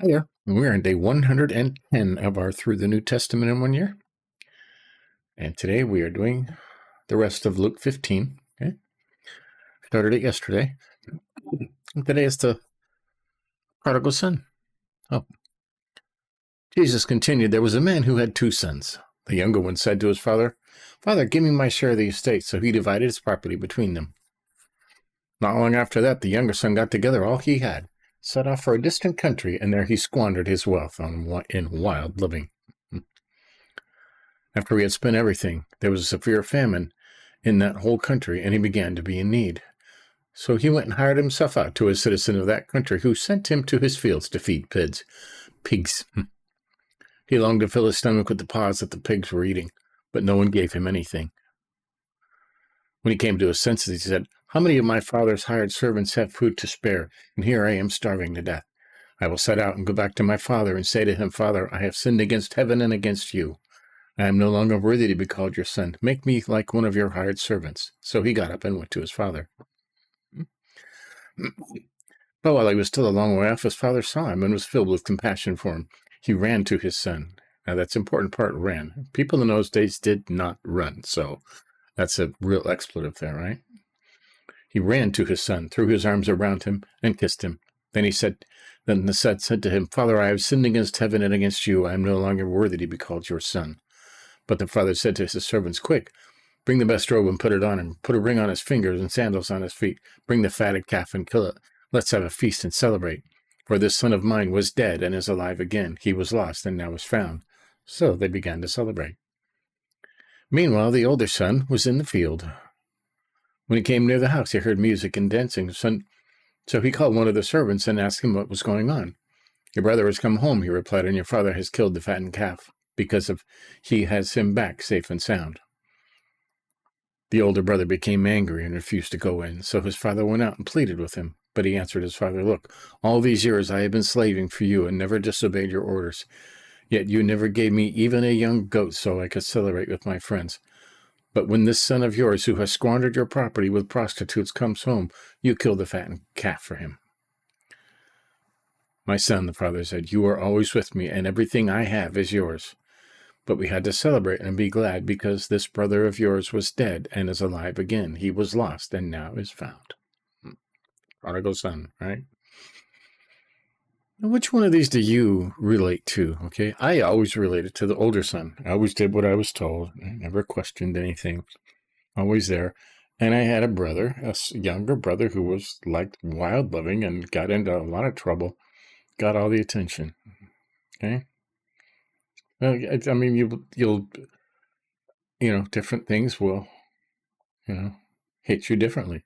Hi there. We're on day 110 of our Through the New Testament in 1 Year. And today we are doing the rest of Luke 15. Okay. Started it yesterday. And today is the prodigal son. Oh. Jesus continued, there was a man who had 2 sons. The younger one said to his father, Father, give me my share of the estate. So he divided his property between them. Not long after that, the younger son got together all he had, set off for a distant country, and there he squandered his wealth in wild living. After he had spent everything, there was a severe famine in that whole country, and he began to be in need. So he went and hired himself out to a citizen of that country, who sent him to his fields to feed pigs. He longed to fill his stomach with the pods that the pigs were eating, but no one gave him anything. When he came to his senses, he said, How many of my father's hired servants have food to spare, and here I am starving to death? I will set out and go back to my father and say to him, Father, I have sinned against heaven and against you. I am no longer worthy to be called your son. Make me like one of your hired servants. So he got up and went to his father. But while he was still a long way off, his father saw him and was filled with compassion for him. He ran to his son. Now, that's the important part, ran. People in those days did not run, so that's a real expletive there, right? He ran to his son, threw his arms around him, and kissed him. Then the son said to him, Father, I have sinned against heaven and against you. I am no longer worthy to be called your son. But the father said to his servants, Quick, bring the best robe and put it on him. Put a ring on his fingers and sandals on his feet. Bring the fatted calf and kill it. Let's have a feast and celebrate. For this son of mine was dead and is alive again. He was lost and now is found. So they began to celebrate. Meanwhile, the older son was in the field. When he came near the house, he heard music and dancing. So he called one of the servants and asked him what was going on. Your brother has come home, he replied, and your father has killed the fattened calf, because he has him back safe and sound. The older brother became angry and refused to go in. So his father went out and pleaded with him. But he answered his father, Look, all these years I have been slaving for you and never disobeyed your orders. Yet you never gave me even a young goat so I could celebrate with my friends. But when this son of yours, who has squandered your property with prostitutes, comes home, you kill the fattened calf for him. My son, the father said, you are always with me, and everything I have is yours. But we had to celebrate and be glad, because this brother of yours was dead and is alive again. He was lost and now is found. Prodigal son, right? Now, which one of these do you relate to? Okay, I always related to the older son. I always did what I was told. I never questioned anything. Always there. And I had a younger brother, who was like wild living and got into a lot of trouble, got all the attention. Okay. Well, I mean, you'll different things will, hit you differently.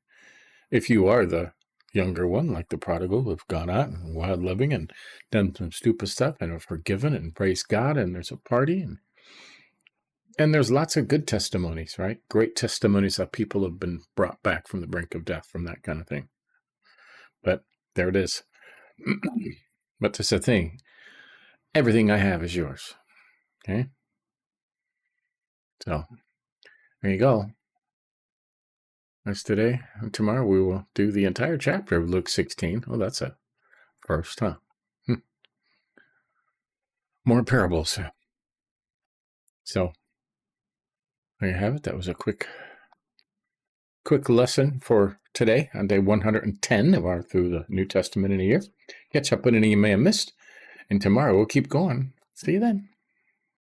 If you are the younger one, like the prodigal, who've gone out and wild living and done some stupid stuff and are forgiven and praise God, and there's a party, and there's lots of good testimonies, right? Great testimonies of people have been brought back from the brink of death from that kind of thing. But there it is. But there's a thing. Everything I have is yours. Okay? So, there you go. That's today. And tomorrow we will do the entire chapter of Luke 16. Oh, that's a first, huh? More parables. So, there you have it. That was a quick lesson for today on day 110 of our Through the New Testament in a Year. Catch up on any you may have missed. And tomorrow we'll keep going. See you then.